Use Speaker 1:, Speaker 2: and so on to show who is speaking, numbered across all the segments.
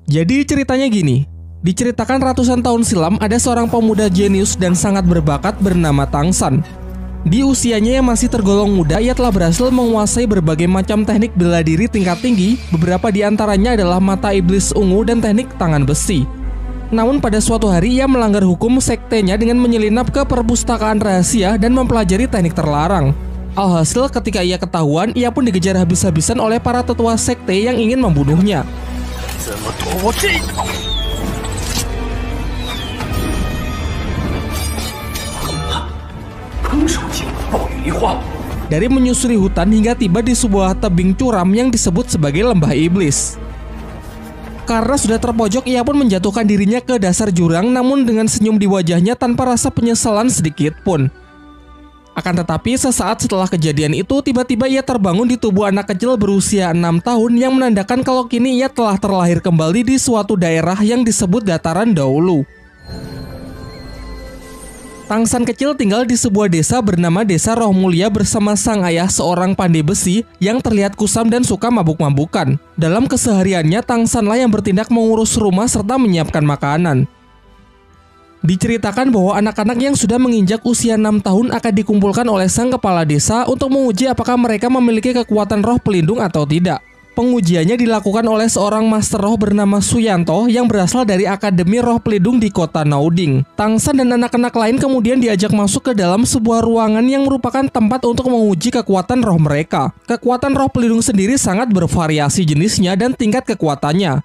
Speaker 1: Jadi ceritanya gini, diceritakan ratusan tahun silam ada seorang pemuda jenius dan sangat berbakat bernama Tangsan. Di usianya yang masih tergolong muda, ia telah berhasil menguasai berbagai macam teknik bela diri tingkat tinggi, beberapa di antaranya adalah mata iblis ungu dan teknik tangan besi. Namun pada suatu hari ia melanggar hukum sektenya dengan menyelinap ke perpustakaan rahasia dan mempelajari teknik terlarang. Alhasil ketika ia ketahuan, ia pun dikejar habis-habisan oleh para tetua sekte yang ingin membunuhnya. Dari menyusuri hutan hingga tiba di sebuah tebing curam yang disebut sebagai lembah iblis. Karena sudah terpojok, ia pun menjatuhkan dirinya ke dasar jurang, namun dengan senyum di wajahnya tanpa rasa penyesalan sedikit pun. Akan tetapi sesaat setelah kejadian itu, tiba-tiba ia terbangun di tubuh anak kecil berusia 6 tahun yang menandakan kalau kini ia telah terlahir kembali di suatu daerah yang disebut dataran dahulu. Tangsan kecil tinggal di sebuah desa bernama Desa Roh Mulia bersama sang ayah seorang pandai besi yang terlihat kusam dan suka mabuk-mabukan. Dalam kesehariannya, Tangsanlah yang bertindak mengurus rumah serta menyiapkan makanan. Diceritakan bahwa anak-anak yang sudah menginjak usia 6 tahun akan dikumpulkan oleh sang kepala desa untuk menguji apakah mereka memiliki kekuatan roh pelindung atau tidak. Pengujiannya dilakukan oleh seorang master roh bernama Suyanto yang berasal dari Akademi Roh Pelindung di kota Nauding. Tangsan dan anak-anak lain kemudian diajak masuk ke dalam sebuah ruangan yang merupakan tempat untuk menguji kekuatan roh mereka. Kekuatan roh pelindung sendiri sangat bervariasi jenisnya dan tingkat kekuatannya.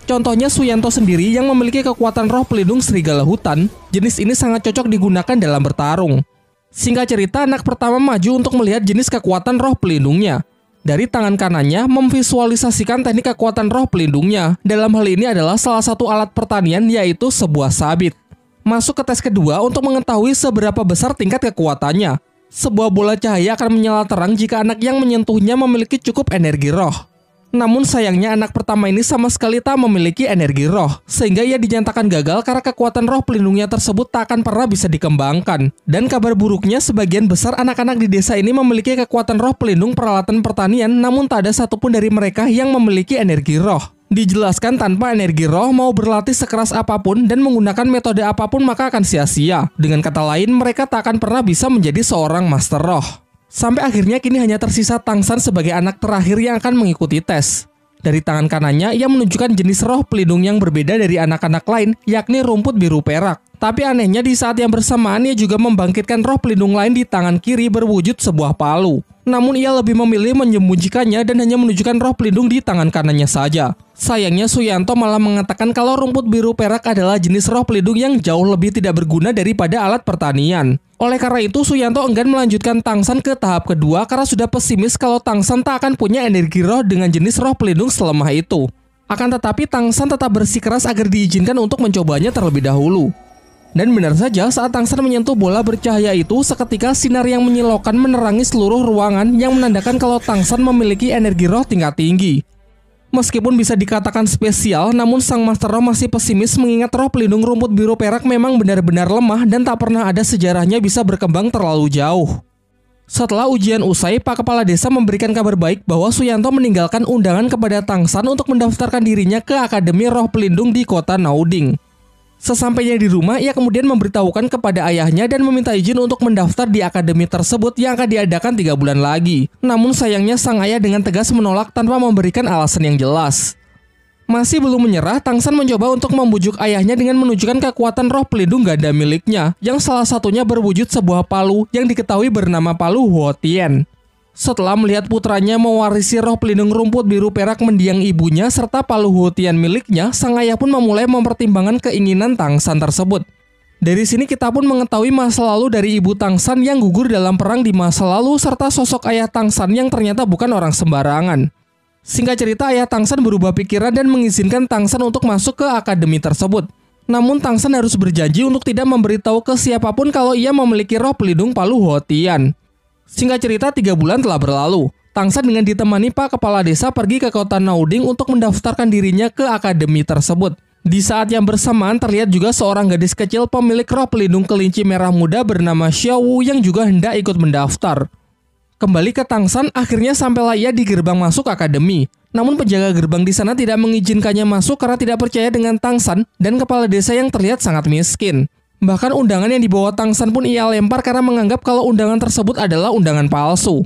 Speaker 1: Contohnya Suyanto sendiri yang memiliki kekuatan roh pelindung serigala hutan. Jenis ini sangat cocok digunakan dalam bertarung. Singkat cerita, anak pertama maju untuk melihat jenis kekuatan roh pelindungnya. Dari tangan kanannya memvisualisasikan teknik kekuatan roh pelindungnya. Dalam hal ini adalah salah satu alat pertanian, yaitu sebuah sabit. Masuk ke tes kedua untuk mengetahui seberapa besar tingkat kekuatannya. Sebuah bola cahaya akan menyala terang jika anak yang menyentuhnya memiliki cukup energi roh. Namun sayangnya anak pertama ini sama sekali tak memiliki energi roh, sehingga ia dinyatakan gagal karena kekuatan roh pelindungnya tersebut tak akan pernah bisa dikembangkan. Dan kabar buruknya, sebagian besar anak-anak di desa ini memiliki kekuatan roh pelindung peralatan pertanian, namun tak ada satupun dari mereka yang memiliki energi roh. Dijelaskan tanpa energi roh, mau berlatih sekeras apapun dan menggunakan metode apapun maka akan sia-sia. Dengan kata lain, mereka tak akan pernah bisa menjadi seorang master roh. Sampai akhirnya kini hanya tersisa Tangsan sebagai anak terakhir yang akan mengikuti tes. Dari tangan kanannya, ia menunjukkan jenis roh pelindung yang berbeda dari anak-anak lain, yakni rumput biru perak. Tapi anehnya di saat yang bersamaan, ia juga membangkitkan roh pelindung lain di tangan kiri berwujud sebuah palu. Namun ia lebih memilih menyembunyikannya dan hanya menunjukkan roh pelindung di tangan kanannya saja. Sayangnya Suyanto malah mengatakan kalau rumput biru perak adalah jenis roh pelindung yang jauh lebih tidak berguna daripada alat pertanian. Oleh karena itu, Suyanto enggan melanjutkan Tangsan ke tahap kedua karena sudah pesimis kalau Tangsan tak akan punya energi roh dengan jenis roh pelindung selemah itu. Akan tetapi Tangsan tetap bersikeras agar diizinkan untuk mencobanya terlebih dahulu. Dan benar saja, saat Tangsan menyentuh bola bercahaya itu, seketika sinar yang menyilaukan menerangi seluruh ruangan yang menandakan kalau Tangsan memiliki energi roh tingkat tinggi. Meskipun bisa dikatakan spesial, namun sang master roh masih pesimis mengingat roh pelindung rumput biru perak memang benar-benar lemah dan tak pernah ada sejarahnya bisa berkembang terlalu jauh. Setelah ujian usai, Pak Kepala Desa memberikan kabar baik bahwa Suyanto meninggalkan undangan kepada Tangsan untuk mendaftarkan dirinya ke Akademi Roh Pelindung di kota Nauding. Sesampainya di rumah, ia kemudian memberitahukan kepada ayahnya dan meminta izin untuk mendaftar di akademi tersebut yang akan diadakan 3 bulan lagi. Namun sayangnya sang ayah dengan tegas menolak tanpa memberikan alasan yang jelas. Masih belum menyerah, Tangsan mencoba untuk membujuk ayahnya dengan menunjukkan kekuatan roh pelindung ganda miliknya, yang salah satunya berwujud sebuah palu yang diketahui bernama palu Huotien. Setelah melihat putranya mewarisi roh pelindung rumput biru perak mendiang ibunya serta palu Huotien miliknya, sang ayah pun memulai mempertimbangkan keinginan Tangsan tersebut. Dari sini kita pun mengetahui masa lalu dari ibu Tangsan yang gugur dalam perang di masa lalu serta sosok ayah Tangsan yang ternyata bukan orang sembarangan. Singkat cerita, ayah Tangsan berubah pikiran dan mengizinkan Tangsan untuk masuk ke akademi tersebut. Namun Tangsan harus berjanji untuk tidak memberitahu ke siapapun kalau ia memiliki roh pelindung palu Huotien. Singkat cerita, 3 bulan telah berlalu. Tangsan dengan ditemani Pak Kepala Desa pergi ke kota Nauding untuk mendaftarkan dirinya ke akademi tersebut. Di saat yang bersamaan terlihat juga seorang gadis kecil pemilik roh pelindung kelinci merah muda bernama Xiaowu yang juga hendak ikut mendaftar. Kembali ke Tangsan, akhirnya sampailah ia di gerbang masuk akademi. Namun penjaga gerbang di sana tidak mengizinkannya masuk karena tidak percaya dengan Tang San dan kepala desa yang terlihat sangat miskin. Bahkan undangan yang dibawa Tang San pun ia lempar karena menganggap kalau undangan tersebut adalah undangan palsu.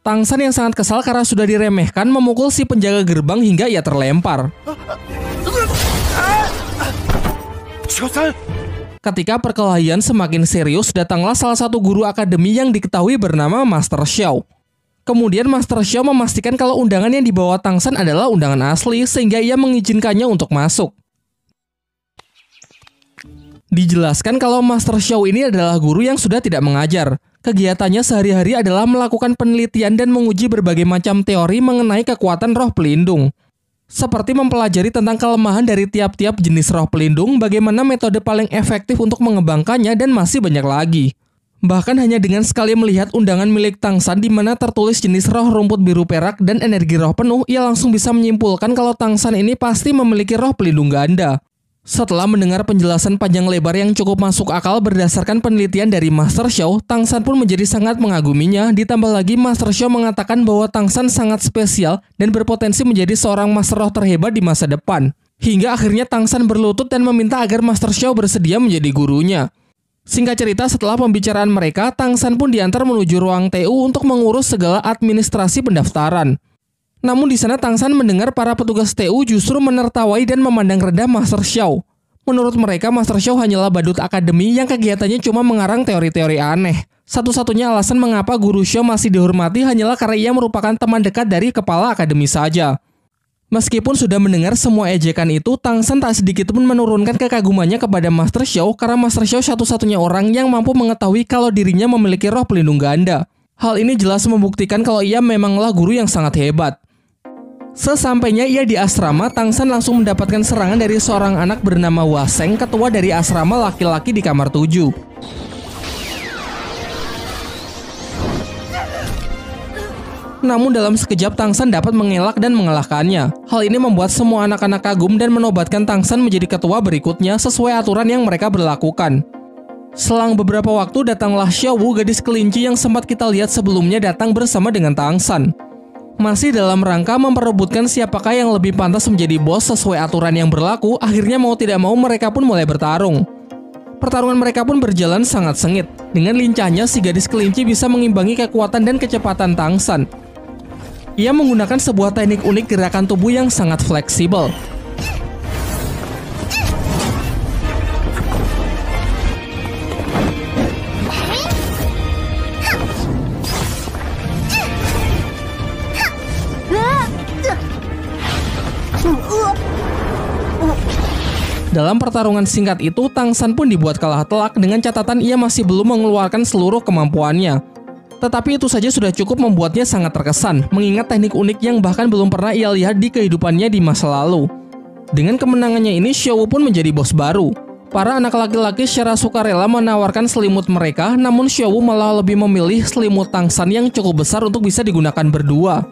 Speaker 1: Tang San yang sangat kesal karena sudah diremehkan memukul si penjaga gerbang hingga ia terlempar. Ketika perkelahian semakin serius, datanglah salah satu guru akademi yang diketahui bernama Master Xiao. Kemudian Master Xiao memastikan kalau undangan yang dibawa Tang San adalah undangan asli sehingga ia mengizinkannya untuk masuk. Dijelaskan kalau Master Xiao ini adalah guru yang sudah tidak mengajar. Kegiatannya sehari-hari adalah melakukan penelitian dan menguji berbagai macam teori mengenai kekuatan roh pelindung. Seperti mempelajari tentang kelemahan dari tiap-tiap jenis roh pelindung, bagaimana metode paling efektif untuk mengembangkannya, dan masih banyak lagi. Bahkan hanya dengan sekali melihat undangan milik Tang San di mana tertulis jenis roh rumput biru perak dan energi roh penuh, ia langsung bisa menyimpulkan kalau Tang San ini pasti memiliki roh pelindung ganda. Setelah mendengar penjelasan panjang lebar yang cukup masuk akal berdasarkan penelitian dari Master Xiao, Tang San pun menjadi sangat mengaguminya. Ditambah lagi Master Xiao mengatakan bahwa Tang San sangat spesial dan berpotensi menjadi seorang master roh terhebat di masa depan. Hingga akhirnya Tang San berlutut dan meminta agar Master Xiao bersedia menjadi gurunya. Singkat cerita, setelah pembicaraan mereka, Tang San pun diantar menuju ruang TU untuk mengurus segala administrasi pendaftaran. Namun di sana Tang San mendengar para petugas TU justru menertawai dan memandang rendah Master Xiao. Menurut mereka, Master Xiao hanyalah badut akademi yang kegiatannya cuma mengarang teori-teori aneh. Satu-satunya alasan mengapa Guru Xiao masih dihormati hanyalah karena ia merupakan teman dekat dari kepala akademi saja. Meskipun sudah mendengar semua ejekan itu, Tang San tak sedikit pun menurunkan kekagumannya kepada Master Xiao karena Master Xiao satu-satunya orang yang mampu mengetahui kalau dirinya memiliki roh pelindung ganda. Hal ini jelas membuktikan kalau ia memanglah guru yang sangat hebat. Sesampainya ia di asrama, Tang San langsung mendapatkan serangan dari seorang anak bernama Waseng, ketua dari asrama laki-laki di kamar 7. Namun dalam sekejap Tang San dapat mengelak dan mengalahkannya. Hal ini membuat semua anak-anak kagum dan menobatkan Tang San menjadi ketua berikutnya sesuai aturan yang mereka berlakukan. Selang beberapa waktu datanglah Xiao Wu, gadis kelinci yang sempat kita lihat sebelumnya, datang bersama dengan Tang San. Masih dalam rangka memperebutkan siapakah yang lebih pantas menjadi bos sesuai aturan yang berlaku, akhirnya mau tidak mau mereka pun mulai bertarung. Pertarungan mereka pun berjalan sangat sengit. Dengan lincahnya si gadis kelinci bisa mengimbangi kekuatan dan kecepatan Tang San. Ia menggunakan sebuah teknik unik gerakan tubuh yang sangat fleksibel. Dalam pertarungan singkat itu, Tang San pun dibuat kalah telak dengan catatan ia masih belum mengeluarkan seluruh kemampuannya. Tetapi itu saja sudah cukup membuatnya sangat terkesan, mengingat teknik unik yang bahkan belum pernah ia lihat di kehidupannya di masa lalu. Dengan kemenangannya ini, Xiao Wu pun menjadi bos baru. Para anak laki-laki secara sukarela menawarkan selimut mereka, namun Xiao Wu malah lebih memilih selimut Tang San yang cukup besar untuk bisa digunakan berdua.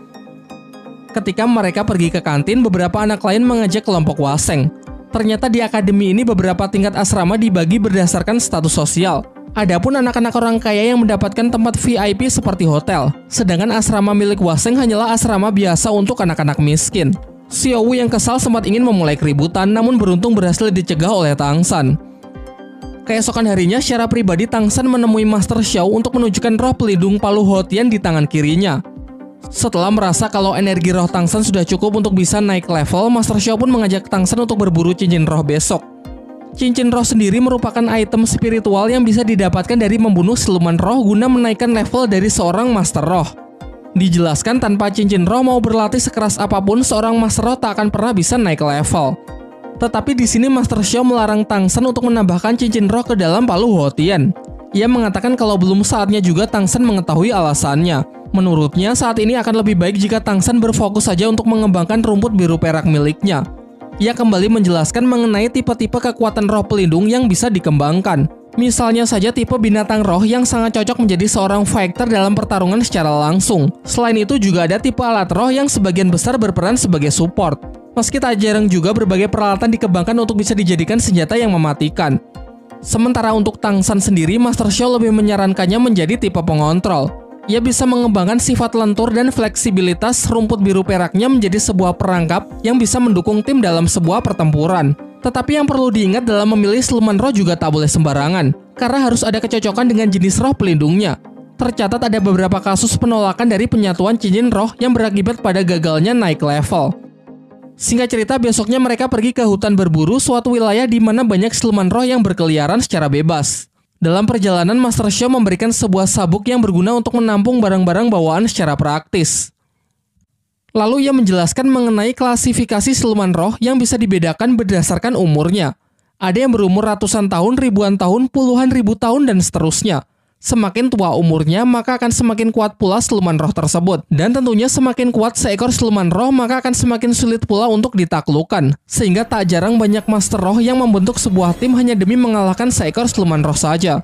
Speaker 1: Ketika mereka pergi ke kantin, beberapa anak lain mengajak kelompok Waseng. Ternyata di akademi ini beberapa tingkat asrama dibagi berdasarkan status sosial. Adapun anak-anak orang kaya yang mendapatkan tempat VIP seperti hotel, sedangkan asrama milik Waseng hanyalah asrama biasa untuk anak-anak miskin. Xiao Wu yang kesal sempat ingin memulai keributan, namun beruntung berhasil dicegah oleh Tang San. Keesokan harinya, secara pribadi Tang San menemui Master Xiao untuk menunjukkan roh pelindung Palu Hotian di tangan kirinya. Setelah merasa kalau energi roh Tang San sudah cukup untuk bisa naik level, Master Xiao pun mengajak Tang San untuk berburu cincin roh besok. Cincin roh sendiri merupakan item spiritual yang bisa didapatkan dari membunuh siluman roh guna menaikkan level dari seorang master roh. Dijelaskan tanpa cincin roh mau berlatih sekeras apapun, seorang master roh tak akan pernah bisa naik level. Tetapi di sini Master Xiao melarang Tang San untuk menambahkan cincin roh ke dalam Palu Hotian. Ia mengatakan kalau belum saatnya juga Tang San mengetahui alasannya. Menurutnya saat ini akan lebih baik jika Tang San berfokus saja untuk mengembangkan rumput biru perak miliknya. Ia kembali menjelaskan mengenai tipe-tipe kekuatan roh pelindung yang bisa dikembangkan. Misalnya saja tipe binatang roh yang sangat cocok menjadi seorang fighter dalam pertarungan secara langsung. Selain itu juga ada tipe alat roh yang sebagian besar berperan sebagai support. Meski tak jarang juga berbagai peralatan dikembangkan untuk bisa dijadikan senjata yang mematikan. Sementara untuk Tang San sendiri, Master Xiao lebih menyarankannya menjadi tipe pengontrol. Ia bisa mengembangkan sifat lentur dan fleksibilitas rumput biru peraknya menjadi sebuah perangkap yang bisa mendukung tim dalam sebuah pertempuran. Tetapi yang perlu diingat dalam memilih siluman roh juga tak boleh sembarangan, karena harus ada kecocokan dengan jenis roh pelindungnya. Tercatat ada beberapa kasus penolakan dari penyatuan cincin roh yang berakibat pada gagalnya naik level. Singkat cerita, besoknya mereka pergi ke hutan berburu, suatu wilayah di mana banyak siluman roh yang berkeliaran secara bebas. Dalam perjalanan, Master Xiao memberikan sebuah sabuk yang berguna untuk menampung barang-barang bawaan secara praktis. Lalu ia menjelaskan mengenai klasifikasi siluman roh yang bisa dibedakan berdasarkan umurnya. Ada yang berumur ratusan tahun, ribuan tahun, puluhan ribu tahun, dan seterusnya. Semakin tua umurnya, maka akan semakin kuat pula siluman roh tersebut. Dan tentunya semakin kuat seekor siluman roh, maka akan semakin sulit pula untuk ditaklukkan. Sehingga tak jarang banyak master roh yang membentuk sebuah tim hanya demi mengalahkan seekor siluman roh saja.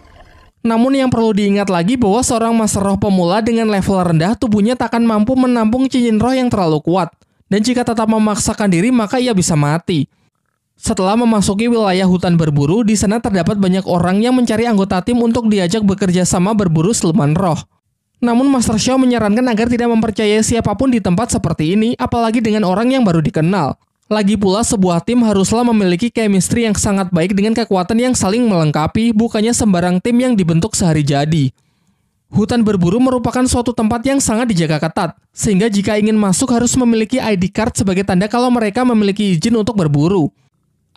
Speaker 1: Namun yang perlu diingat lagi bahwa seorang master roh pemula dengan level rendah, tubuhnya tak akan mampu menampung cincin roh yang terlalu kuat. Dan jika tetap memaksakan diri, maka ia bisa mati. Setelah memasuki wilayah hutan berburu, di sana terdapat banyak orang yang mencari anggota tim untuk diajak bekerja sama berburu siluman roh. Namun Master Xiao menyarankan agar tidak mempercayai siapapun di tempat seperti ini, apalagi dengan orang yang baru dikenal. Lagi pula, sebuah tim haruslah memiliki chemistry yang sangat baik dengan kekuatan yang saling melengkapi, bukannya sembarang tim yang dibentuk sehari jadi. Hutan berburu merupakan suatu tempat yang sangat dijaga ketat, sehingga jika ingin masuk harus memiliki ID card sebagai tanda kalau mereka memiliki izin untuk berburu.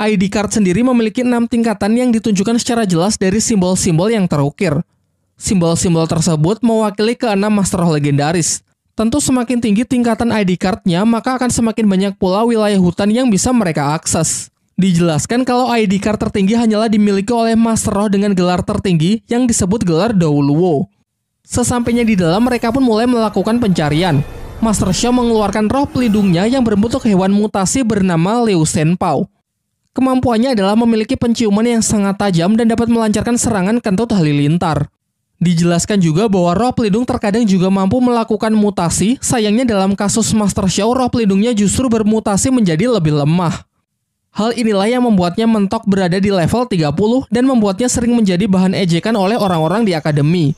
Speaker 1: ID card sendiri memiliki 6 tingkatan yang ditunjukkan secara jelas dari simbol-simbol yang terukir. Simbol-simbol tersebut mewakili ke-6 master roh legendaris. Tentu semakin tinggi tingkatan ID card-nya, maka akan semakin banyak pula wilayah hutan yang bisa mereka akses. Dijelaskan kalau ID card tertinggi hanyalah dimiliki oleh master roh dengan gelar tertinggi yang disebut gelar Douluo. Sesampainya di dalam, mereka pun mulai melakukan pencarian. Master Xiao mengeluarkan roh pelindungnya yang berbentuk hewan mutasi bernama Liu Shenpao. Kemampuannya adalah memiliki penciuman yang sangat tajam dan dapat melancarkan serangan kentut halilintar. Dijelaskan juga bahwa roh pelindung terkadang juga mampu melakukan mutasi, sayangnya dalam kasus Master Xiao, roh pelindungnya justru bermutasi menjadi lebih lemah. Hal inilah yang membuatnya mentok berada di level 30 dan membuatnya sering menjadi bahan ejekan oleh orang-orang di akademi.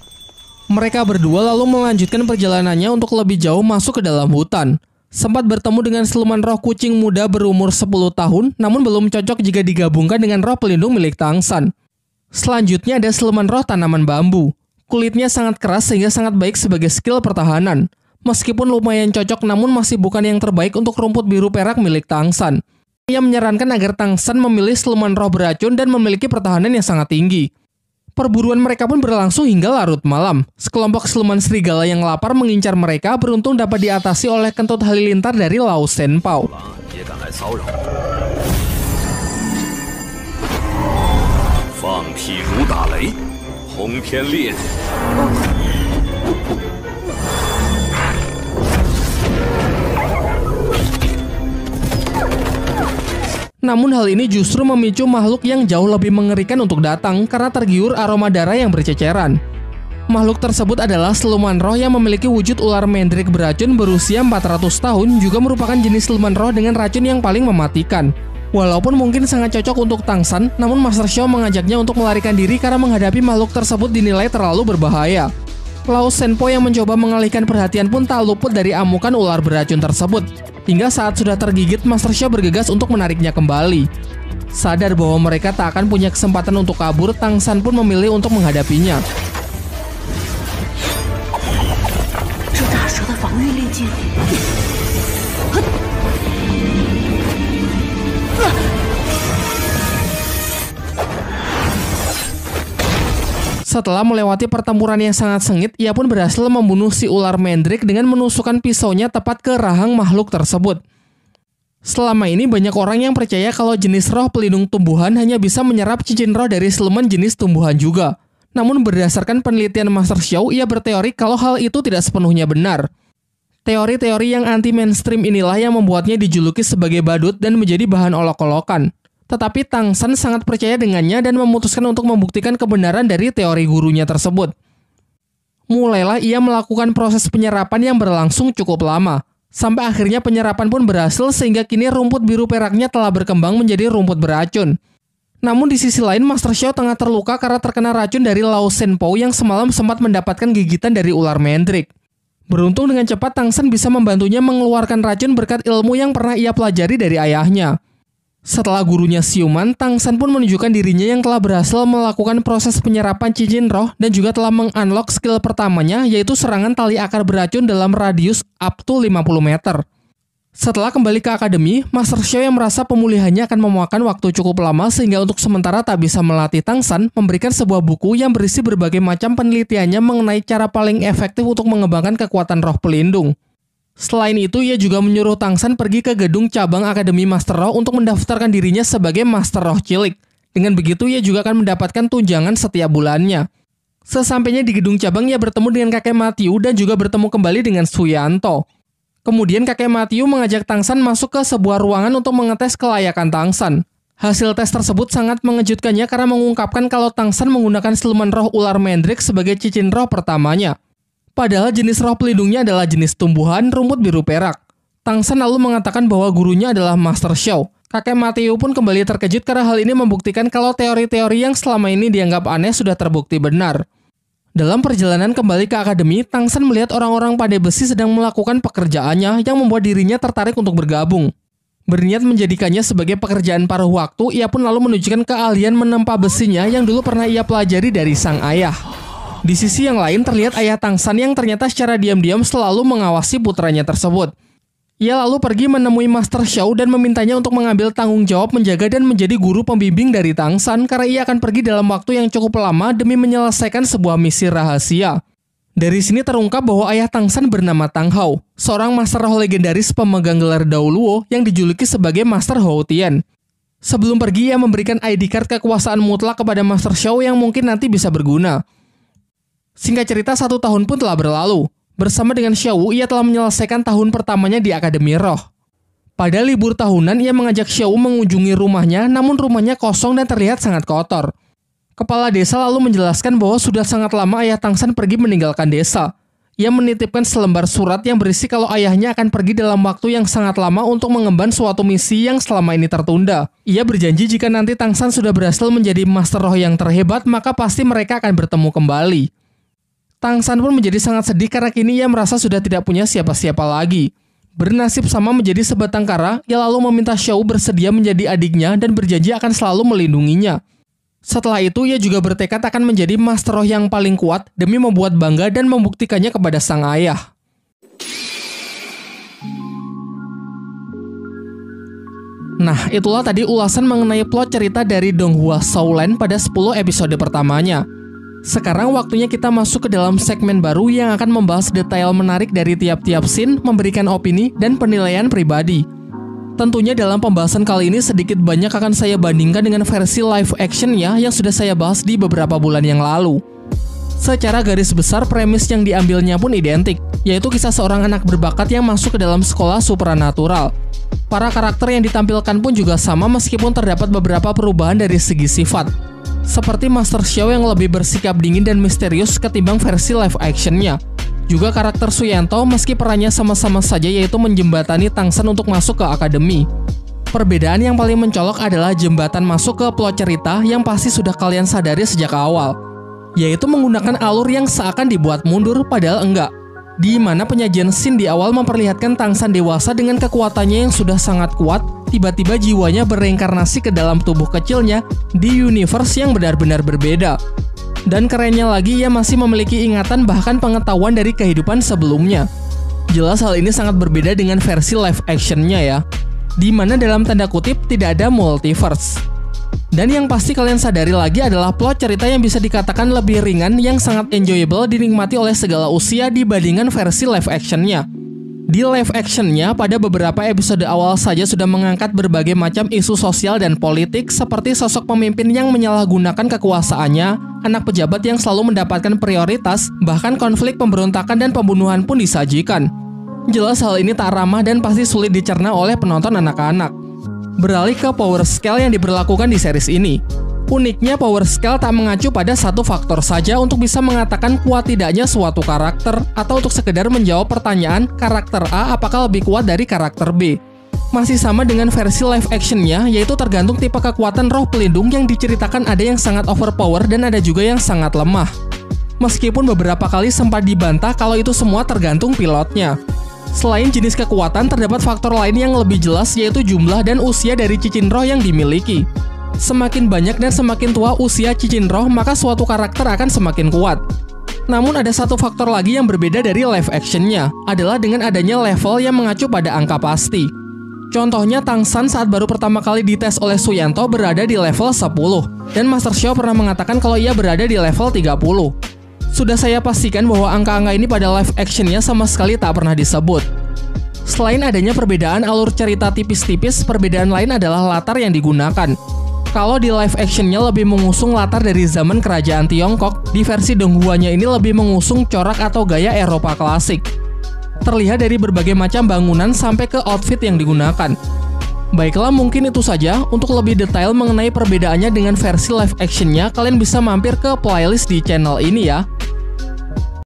Speaker 1: Mereka berdua lalu melanjutkan perjalanannya untuk lebih jauh masuk ke dalam hutan. Sempat bertemu dengan siluman roh kucing muda berumur 10 tahun, namun belum cocok jika digabungkan dengan roh pelindung milik Tangsan. Selanjutnya ada siluman roh tanaman bambu. Kulitnya sangat keras sehingga sangat baik sebagai skill pertahanan. Meskipun lumayan cocok, namun masih bukan yang terbaik untuk rumput biru perak milik Tangsan. Ia menyarankan agar Tangsan memilih siluman roh beracun dan memiliki pertahanan yang sangat tinggi. Perburuan mereka pun berlangsung hingga larut malam. Sekelompok siluman serigala yang lapar mengincar mereka, beruntung dapat diatasi oleh kentut halilintar dari Liu Shenpao. Namun hal ini justru memicu makhluk yang jauh lebih mengerikan untuk datang karena tergiur aroma darah yang berceceran. Makhluk tersebut adalah siluman roh yang memiliki wujud ular mendrik beracun berusia 400 tahun, juga merupakan jenis siluman roh dengan racun yang paling mematikan. Walaupun mungkin sangat cocok untuk Tangsan, namun Master Xiao mengajaknya untuk melarikan diri karena menghadapi makhluk tersebut dinilai terlalu berbahaya. Liu Shenpao yang mencoba mengalihkan perhatian pun tak luput dari amukan ular beracun tersebut. Hingga saat sudah tergigit, Master Xiao bergegas untuk menariknya kembali. Sadar bahwa mereka tak akan punya kesempatan untuk kabur, Tangsan pun memilih untuk menghadapinya. Setelah melewati pertempuran yang sangat sengit, ia pun berhasil membunuh si ular mendrik dengan menusukkan pisaunya tepat ke rahang makhluk tersebut. Selama ini banyak orang yang percaya kalau jenis roh pelindung tumbuhan hanya bisa menyerap cincin roh dari siluman jenis tumbuhan juga. Namun berdasarkan penelitian Master Xiao, ia berteori kalau hal itu tidak sepenuhnya benar. Teori-teori yang anti-mainstream inilah yang membuatnya dijuluki sebagai badut dan menjadi bahan olok-olokan. Tetapi Tangsan sangat percaya dengannya dan memutuskan untuk membuktikan kebenaran dari teori gurunya tersebut. Mulailah ia melakukan proses penyerapan yang berlangsung cukup lama. Sampai akhirnya penyerapan pun berhasil sehingga kini rumput biru peraknya telah berkembang menjadi rumput beracun. Namun di sisi lain, Master Xiao tengah terluka karena terkena racun dari Lao Shenpo yang semalam sempat mendapatkan gigitan dari ular Mandrake. Beruntung dengan cepat Tang Shen bisa membantunya mengeluarkan racun berkat ilmu yang pernah ia pelajari dari ayahnya. Setelah gurunya siuman, Tang Shen pun menunjukkan dirinya yang telah berhasil melakukan proses penyerapan cincin roh dan juga telah meng-unlock skill pertamanya, yaitu serangan tali akar beracun dalam radius up to 50 meter. Setelah kembali ke akademi, Master Xiao yang merasa pemulihannya akan memakan waktu cukup lama sehingga untuk sementara tak bisa melatih Tang Shen, memberikan sebuah buku yang berisi berbagai macam penelitiannya mengenai cara paling efektif untuk mengembangkan kekuatan roh pelindung. Selain itu, ia juga menyuruh Tang Shen pergi ke gedung cabang Akademi Master Roh untuk mendaftarkan dirinya sebagai Master Roh Cilik. Dengan begitu, ia juga akan mendapatkan tunjangan setiap bulannya. Sesampainya di gedung cabang, ia bertemu dengan kakek Matthew dan juga bertemu kembali dengan Suyanto. Kemudian kakek Matthew mengajak Tang Shen masuk ke sebuah ruangan untuk mengetes kelayakan Tang Shen. Hasil tes tersebut sangat mengejutkannya karena mengungkapkan kalau Tang Shen menggunakan siluman roh ular Mandrake sebagai cincin roh pertamanya. Padahal jenis roh pelindungnya adalah jenis tumbuhan rumput biru perak. Tang Shen lalu mengatakan bahwa gurunya adalah Master Xiao. Kakek Matthew pun kembali terkejut karena hal ini membuktikan kalau teori-teori yang selama ini dianggap aneh sudah terbukti benar. Dalam perjalanan kembali ke akademi, Tang Shen melihat orang-orang pandai besi sedang melakukan pekerjaannya yang membuat dirinya tertarik untuk bergabung. Berniat menjadikannya sebagai pekerjaan paruh waktu, ia pun lalu menunjukkan keahlian menempa besinya yang dulu pernah ia pelajari dari sang ayah. Di sisi yang lain terlihat ayah Tang Shen yang ternyata secara diam-diam selalu mengawasi putranya tersebut. Ia lalu pergi menemui Master Xiao dan memintanya untuk mengambil tanggung jawab menjaga dan menjadi guru pembimbing dari Tang Shen karena ia akan pergi dalam waktu yang cukup lama demi menyelesaikan sebuah misi rahasia. Dari sini terungkap bahwa ayah Tang Shen bernama Tang Hao, seorang Master Roh legendaris pemegang gelar Dao Luo yang dijuluki sebagai Master Hou Tian. Sebelum pergi, ia memberikan ID card kekuasaan mutlak kepada Master Xiao yang mungkin nanti bisa berguna. Singkat cerita, 1 tahun pun telah berlalu. Bersama dengan Xiao Wu, ia telah menyelesaikan tahun pertamanya di Akademi Roh. Pada libur tahunan, ia mengajak Xiao Wu mengunjungi rumahnya, namun rumahnya kosong dan terlihat sangat kotor. Kepala desa lalu menjelaskan bahwa sudah sangat lama ayah Tang Shen pergi meninggalkan desa. Ia menitipkan selembar surat yang berisi kalau ayahnya akan pergi dalam waktu yang sangat lama untuk mengemban suatu misi yang selama ini tertunda. Ia berjanji jika nanti Tang Shen sudah berhasil menjadi Master Roh yang terhebat, maka pasti mereka akan bertemu kembali. Tang Shen pun menjadi sangat sedih karena kini ia merasa sudah tidak punya siapa-siapa lagi. Bernasib sama menjadi sebatang kara, ia lalu meminta Xiao bersedia menjadi adiknya dan berjanji akan selalu melindunginya. Setelah itu, ia juga bertekad akan menjadi Master Roh yang paling kuat demi membuat bangga dan membuktikannya kepada sang ayah. Nah, itulah tadi ulasan mengenai plot cerita dari Donghua Shaolan pada 10 episode pertamanya. Sekarang waktunya kita masuk ke dalam segmen baru yang akan membahas detail menarik dari tiap-tiap scene, memberikan opini dan penilaian pribadi. Tentunya dalam pembahasan kali ini sedikit banyak akan saya bandingkan dengan versi live actionnya yang sudah saya bahas di beberapa bulan yang lalu. Secara garis besar premis yang diambilnya pun identik, yaitu kisah seorang anak berbakat yang masuk ke dalam sekolah supranatural. Para karakter yang ditampilkan pun juga sama meskipun terdapat beberapa perubahan dari segi sifat. Seperti Master Xiao yang lebih bersikap dingin dan misterius ketimbang versi live actionnya. Juga karakter Suyanto meski perannya sama-sama saja yaitu menjembatani Tang Shen untuk masuk ke akademi. Perbedaan yang paling mencolok adalah jembatan masuk ke plot cerita yang pasti sudah kalian sadari sejak awal, yaitu menggunakan alur yang seakan dibuat mundur padahal enggak. Di mana penyajian scene di awal memperlihatkan Tang Shen dewasa dengan kekuatannya yang sudah sangat kuat, tiba-tiba jiwanya bereinkarnasi ke dalam tubuh kecilnya di universe yang benar-benar berbeda. Dan kerennya lagi, ia masih memiliki ingatan bahkan pengetahuan dari kehidupan sebelumnya. Jelas hal ini sangat berbeda dengan versi live actionnya ya, di mana dalam tanda kutip tidak ada multiverse. Dan yang pasti kalian sadari lagi adalah plot cerita yang bisa dikatakan lebih ringan yang sangat enjoyable dinikmati oleh segala usia dibandingkan versi live actionnya. Di live actionnya, pada beberapa episode awal saja sudah mengangkat berbagai macam isu sosial dan politik seperti sosok pemimpin yang menyalahgunakan kekuasaannya, anak pejabat yang selalu mendapatkan prioritas, bahkan konflik pemberontakan dan pembunuhan pun disajikan. Jelas hal ini tak ramah dan pasti sulit dicerna oleh penonton anak-anak. Beralih ke power scale yang diberlakukan di series ini. Uniknya power scale tak mengacu pada satu faktor saja untuk bisa mengatakan kuat tidaknya suatu karakter atau untuk sekedar menjawab pertanyaan karakter A apakah lebih kuat dari karakter B. Masih sama dengan versi live actionnya, yaitu tergantung tipe kekuatan roh pelindung yang diceritakan ada yang sangat overpower dan ada juga yang sangat lemah. Meskipun beberapa kali sempat dibantah kalau itu semua tergantung pilotnya. Selain jenis kekuatan, terdapat faktor lain yang lebih jelas yaitu jumlah dan usia dari cincin roh yang dimiliki. Semakin banyak dan semakin tua usia cincin roh, maka suatu karakter akan semakin kuat. Namun ada satu faktor lagi yang berbeda dari live actionnya, adalah dengan adanya level yang mengacu pada angka pasti. Contohnya Tang San saat baru pertama kali dites oleh Suyanto berada di level 10, dan Master Xiao pernah mengatakan kalau ia berada di level 30. Sudah saya pastikan bahwa angka-angka ini pada live actionnya sama sekali tak pernah disebut. Selain adanya perbedaan alur cerita tipis-tipis, perbedaan lain adalah latar yang digunakan. Kalau di live actionnya lebih mengusung latar dari zaman kerajaan Tiongkok, di versi Donghuanya ini lebih mengusung corak atau gaya Eropa klasik. Terlihat dari berbagai macam bangunan sampai ke outfit yang digunakan. Baiklah, mungkin itu saja. Untuk lebih detail mengenai perbedaannya dengan versi live actionnya, kalian bisa mampir ke playlist di channel ini ya.